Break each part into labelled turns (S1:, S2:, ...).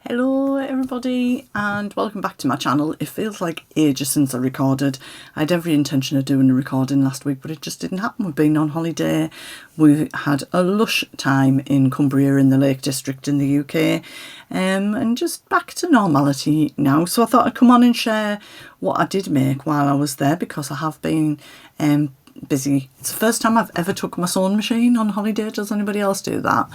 S1: Hello everybody and welcome back to my channel. It feels like ages since I recorded. I had every intention of doing a recording last week, but it just didn't happen. We've been on holiday. We had a lush time in Cumbria in the Lake District in the UK, and just back to normality now. So I thought I'd come on and share what I did make while I was there, because I have been busy. It's the first time I've ever took my sewing machine on holiday. Does anybody else do that?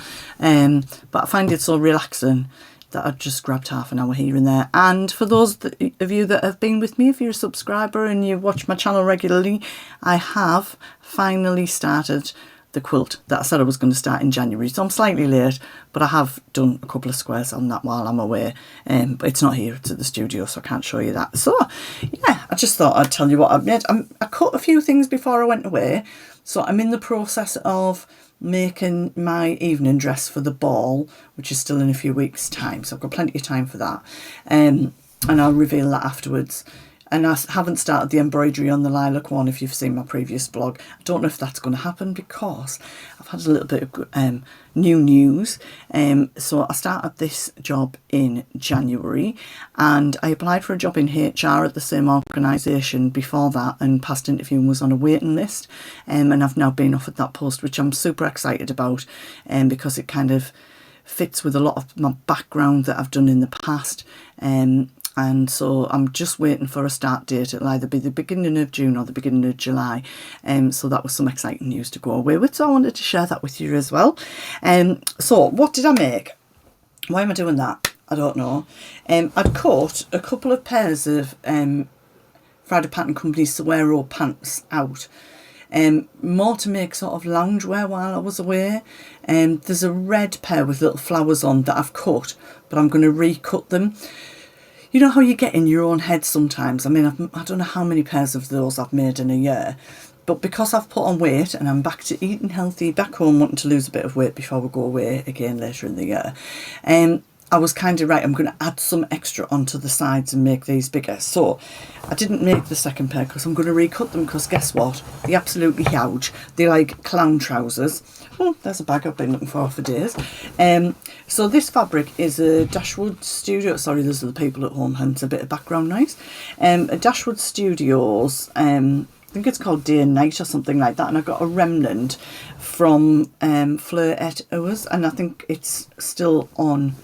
S1: But I find it so relaxing that I've just grabbed half an hour here and there. And for those of you that have been with me, if you're a subscriber and you watch my channel regularly, I have finally started the quilt that I said I was going to start in January. So I'm slightly late, but I have done a couple of squares on that while I'm away. But it's not here, it's at the studio, so I can't show you that. So yeah, I just thought I'd tell you what I've made. I cut a few things before I went away. So I'm in the process of making my evening dress for the ball, which is still in a few weeks' time. So I've got plenty of time for that. And I'll reveal that afterwards. And I haven't started the embroidery on the lilac one, if you've seen my previous vlog. I don't know if that's going to happen because I've had a little bit of new news. So I started this job in January and I applied for a job in HR at the same organisation before that, and past interview and was on a waiting list. And I've now been offered that post, which I'm super excited about, because it kind of fits with a lot of my background that I've done in the past. And so I'm just waiting for a start date. It'll either be the beginning of June or the beginning of July. So that was some exciting news to go away with. So I wanted to share that with you as well. So what did I make? Why am I doing that? I don't know. I'd cut a couple of pairs of Friday Pattern Company Sewero pants out. More to make sort of loungewear while I was away. There's a red pair with little flowers on that I've cut, but I'm going to recut them. You know how you get in your own head sometimes? I mean, I don't know how many pairs of those I've made in a year, but because I've put on weight and I'm back to eating healthy, back home wanting to lose a bit of weight before we go away again later in the year, I was kind of right, I'm going to add some extra onto the sides and make these bigger. So I didn't make the second pair because I'm going to recut them, because guess what? They're absolutely huge. They're like clown trousers. Oh, there's a bag I've been looking for days. So this fabric is a Dashwood Studio. Sorry, there's other people at home, hence a bit of background noise. A Dashwood Studios, I think it's called Day and Night or something like that. And I got a remnant from Fleur et Ours, and I think it's still on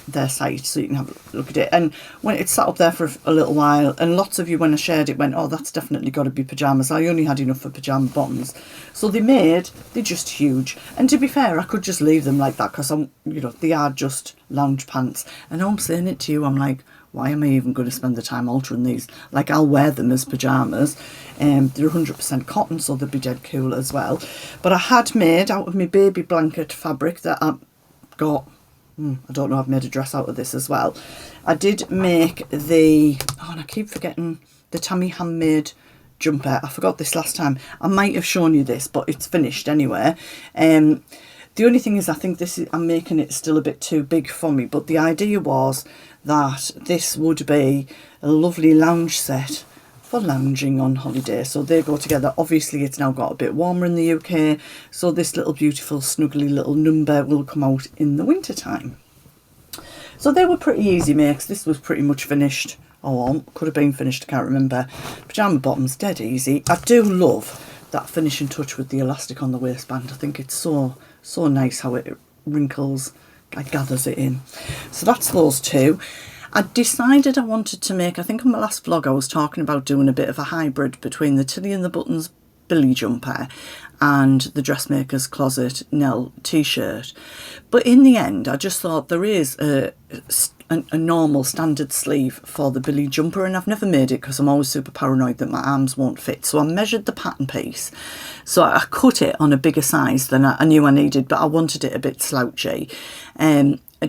S1: their site, so you can have a look at it. And when it sat up there for a little while, and lots of you, when I shared it, went, oh, that's definitely got to be pyjamas. I only had enough for pyjama bottoms, so they're just huge. And to be fair, I could just leave them like that, because they are just lounge pants. And I'm saying it to you, I'm like, why am I even going to spend the time altering these? Like, I'll wear them as pyjamas. They're 100% cotton, so they'll be dead cool as well. But I had made out of my baby blanket fabric that I got. I don't know, I've made a dress out of this as well. I did make and I keep forgetting, the Tammy handmade jumper. I forgot this last time. I might have shown you this, but it's finished anyway. The only thing is, I think I'm making it still a bit too big for me, but the idea was that this would be a lovely lounge set for lounging on holiday. So they go together. Obviously it's now got a bit warmer in the UK, so this little beautiful snuggly little number will come out in the winter time. So they were pretty easy makes. This was pretty much finished, or could have been finished, I can't remember. Pyjama bottoms, dead easy. I do love that finishing touch with the elastic on the waistband. I think it's so nice how it wrinkles, like gathers it in. So that's those two. I decided I wanted to make, I think on my last vlog I was talking about doing a bit of a hybrid between the Tilly and the Buttons Billie jumper and the Dressmaker's Closet Nell t-shirt. But in the end, I just thought there is a normal standard sleeve for the Billie jumper, and I've never made it because I'm always super paranoid that my arms won't fit. So I measured the pattern piece. So I cut it on a bigger size than I knew I needed, but I wanted it a bit slouchy.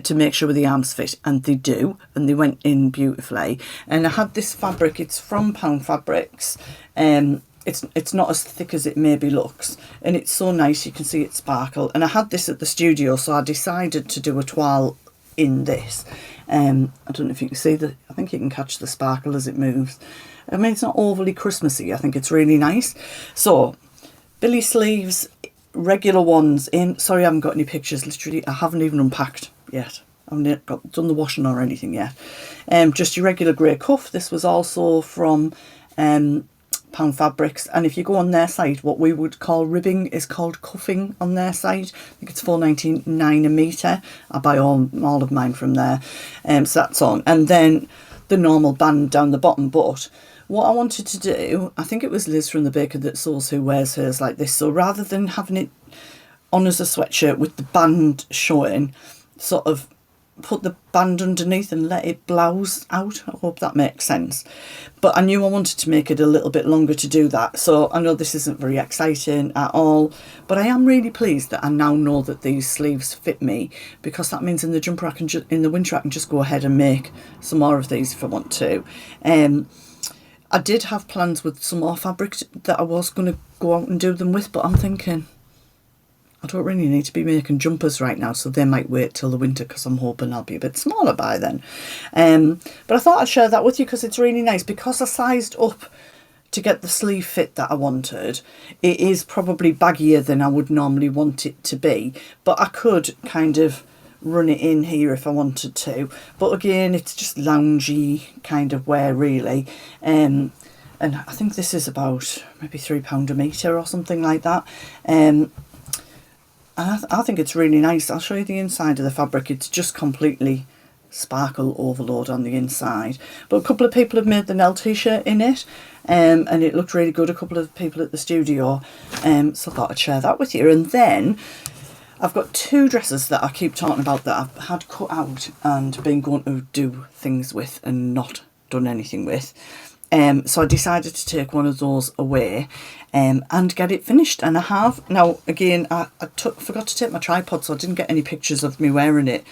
S1: To make sure the arms fit, and they do, and they went in beautifully. And I had this fabric, it's from Pound Fabrics. It's not as thick as it maybe looks, and it's so nice, you can see it sparkle. And I had this at the studio, so I decided to do a toile in this. I don't know if you can see I think you can catch the sparkle as it moves. I mean, it's not overly Christmassy, I think it's really nice. So Billie sleeves, regular ones in, sorry I haven't got any pictures, literally I haven't even unpacked yet. I haven't done the washing or anything yet. Just your regular grey cuff. This was also from Pound Fabrics, and if you go on their site, what we would call ribbing is called cuffing on their site. I think it's £4.99 a metre. I buy all of mine from there. So that's on. And then the normal band down the bottom. But what I wanted to do, I think it was Liz from the Baker That Sews who wears hers like this. So rather than having it on as a sweatshirt with the band showing, sort of put the band underneath and let it blouse out. I hope that makes sense. But I knew I wanted to make it a little bit longer to do that. So I know this isn't very exciting at all, but I am really pleased that I now know that these sleeves fit me, because that means in the jumper in the winter I can just go ahead and make some more of these if I want to. I did have plans with some more fabric that I was going to go out and do them with, but I'm thinking I don't really need to be making jumpers right now, so they might wait till the winter, because I'm hoping I'll be a bit smaller by then. But I thought I'd share that with you because it's really nice. Because I sized up to get the sleeve fit that I wanted, it is probably baggier than I would normally want it to be, but I could kind of run it in here if I wanted to. But again, it's just loungy kind of wear really. And I think this is about maybe £3 a metre or something like that. And I think it's really nice. I'll show you the inside of the fabric. It's just completely sparkle overload on the inside. But a couple of people have made the Nell t-shirt in it, and it looked really good. A couple of people at the studio, so I thought I'd share that with you. And then I've got two dresses that I keep talking about that I've had cut out and been going to do things with and not done anything with. So I decided to take one of those away and get it finished, and I have. Now again, I forgot to take my tripod, so I didn't get any pictures of me wearing it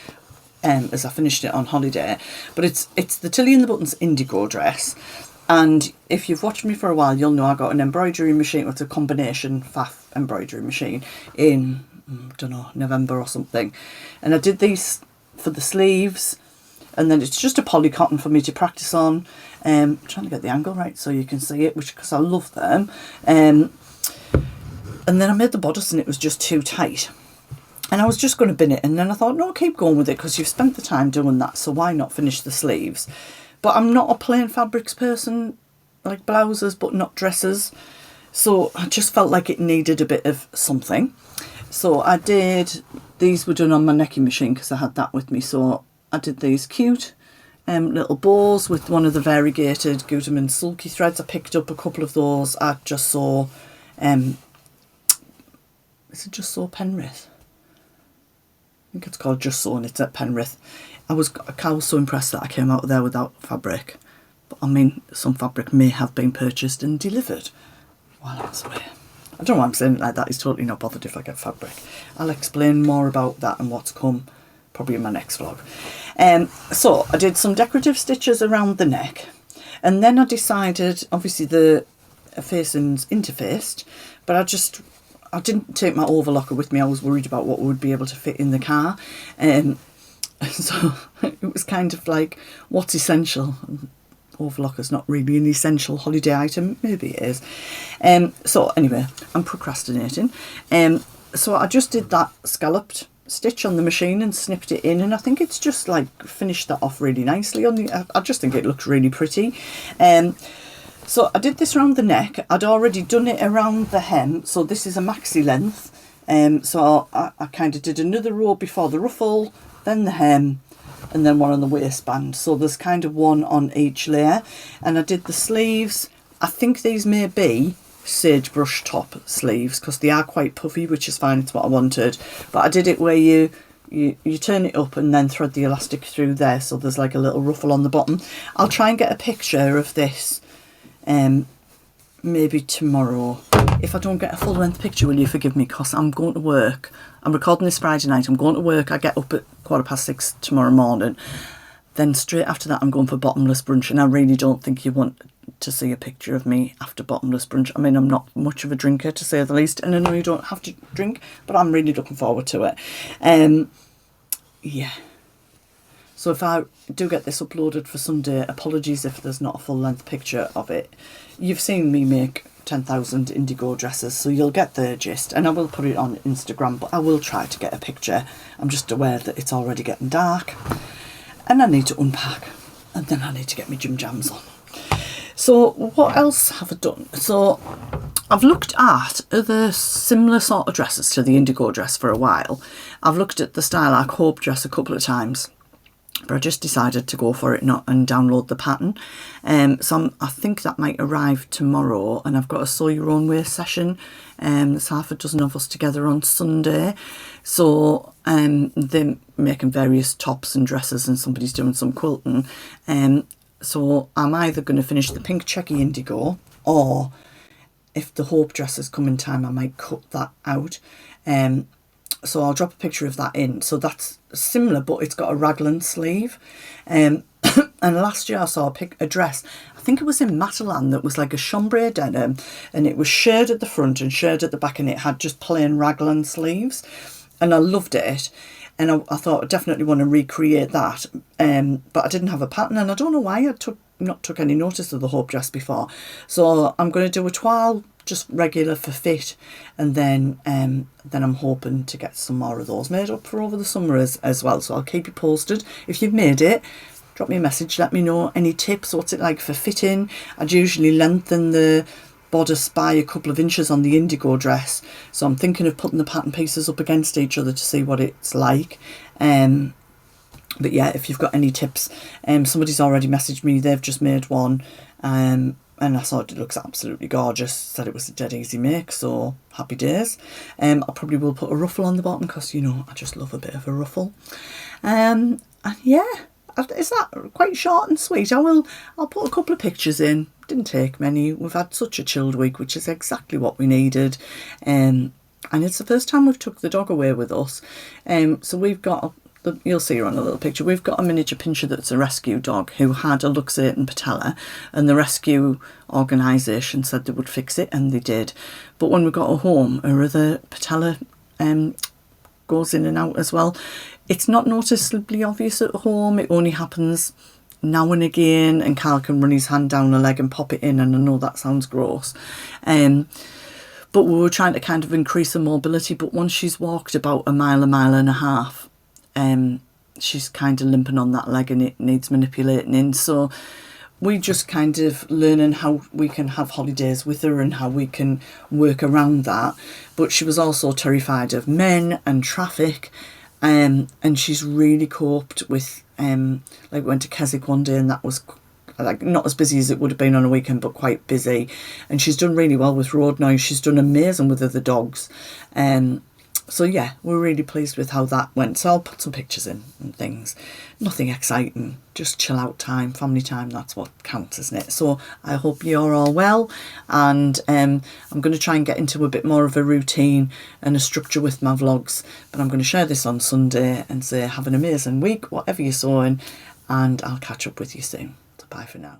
S1: as I finished it on holiday. But it's the Tilly and the Buttons Indigo dress, and if you've watched me for a while, you'll know I got an embroidery machine with a combination faff embroidery machine in, I don't know, November or something, and I did these for the sleeves. And then it's just a poly cotton for me to practice on. I'm trying to get the angle right so you can see it, because I love them. And then I made the bodice and it was just too tight. And I was just going to bin it. And then I thought, no, keep going with it, because you've spent the time doing that, so why not finish the sleeves? But I'm not a plain fabrics person, like blouses, but not dresses. So I just felt like it needed a bit of something. So I did, these were done on my necking machine because I had that with me. So I did these cute little bows with one of the variegated Gutermann Sulky threads. I picked up a couple of those at Just Sew. Is it Just Sew Penrith? I think it's called Just Sew and it's at Penrith. I was so impressed that I came out of there without fabric. But I mean, some fabric may have been purchased and delivered while I was away. I don't know why I'm saying it like that. He's totally not bothered if I get fabric. I'll explain more about that and what's come probably in my next vlog. So I did some decorative stitches around the neck, and then I decided, obviously the facing's interfaced, but I didn't take my overlocker with me. I was worried about what would be able to fit in the car, so it was kind of like, what's essential? Overlocker's not really an essential holiday item. Maybe it is. So anyway, I'm procrastinating. So I just did that scalloped stitch on the machine and snipped it in, and I think it's just like finished that off really nicely on the, I just think it looks really pretty. So I did this around the neck. I'd already done it around the hem, so this is a maxi length. So I kind of did another row before the ruffle, then the hem, and then one on the waistband. So there's kind of one on each layer. And I did the sleeves. I think these may be sagebrush top sleeves because they are quite puffy, which is fine. It's what I wanted. But I did it where you turn it up and then thread the elastic through there, so there's like a little ruffle on the bottom. I'll try and get a picture of this maybe tomorrow. If I don't get a full length picture, will you forgive me, because I'm going to work. I'm recording this Friday night. I'm going to work. I get up at 6:15 tomorrow morning. Then straight after that I'm going for bottomless brunch, and I really don't think you want to see a picture of me after bottomless brunch. I mean, I'm not much of a drinker, to say the least, and I know you don't have to drink, but I'm really looking forward to it. Yeah. So if I do get this uploaded for Sunday, apologies if there's not a full length picture of it. You've seen me make 10,000 indigo dresses, so you'll get the gist, and I will put it on Instagram, but I will try to get a picture. I'm just aware that it's already getting dark and I need to unpack, and then I need to get my gym jams on. So what else have I done? So I've looked at other similar sort of dresses to the indigo dress for a while. I've looked at the Style Arc Hope dress a couple of times, but I just decided to go for it and download the pattern. I think that might arrive tomorrow, and I've got a sew your own way session. There's half a dozen of us together on Sunday. So they're making various tops and dresses, and somebody's doing some quilting. So I'm either going to finish the pink checky indigo, or if the Hope dresses come in time, I might cut that out. So I'll drop a picture of that in. So that's similar, but it's got a raglan sleeve. And last year I saw a dress, I think it was in Matalan, that was like a chambray denim, and it was shirred at the front and shirred at the back, and it had just plain raglan sleeves. And I loved it. And I thought I definitely want to recreate that. But I didn't have a pattern, and I don't know why I not took any notice of the Hope dress before. So I'm going to do a toile, just regular for fit, and then I'm hoping to get some more of those made up for over the summer as well. So I'll keep you posted. If you've made it, drop me a message, let me know any tips. What's it like for fitting? I'd usually lengthen the bodice by a couple of inches on the indigo dress, so I'm thinking of putting the pattern pieces up against each other to see what it's like. But yeah, if you've got any tips, somebody's already messaged me, they've just made one, and I thought it looks absolutely gorgeous, said it was a dead easy make, so happy days. I probably will put a ruffle on the bottom, because, you know, I just love a bit of a ruffle. And yeah, is that quite short and sweet? I'll put a couple of pictures in. Didn't take many. We've had such a chilled week, which is exactly what we needed. And it's the first time we've took the dog away with us. So we've got, you'll see her on a little picture, we've got a miniature pinscher that's a rescue dog who had a luxating patella, and the rescue organisation said they would fix it, and they did. But when we got her home, her other patella goes in and out as well. It's not noticeably obvious at home. It only happens now and again, and Carl can run his hand down her leg and pop it in, and I know that sounds gross. But we were trying to kind of increase her mobility, but once she's walked about a mile and a half, she's kind of limping on that leg, and it needs manipulating in. So we just kind of learning how we can have holidays with her and how we can work around that. But she was also terrified of men and traffic, and she's really coped with, like, went to Keswick one day, and that was like not as busy as it would have been on a weekend, but quite busy. And she's done really well with road noise. She's done amazing with other dogs. So yeah, we're really pleased with how that went. So I'll put some pictures in and things. Nothing exciting, just chill out time, family time. That's what counts, isn't it? So I hope you're all well, and I'm going to try and get into a bit more of a routine and a structure with my vlogs. But I'm going to share this on Sunday and say have an amazing week, whatever you're sewing, and I'll catch up with you soon. So bye for now.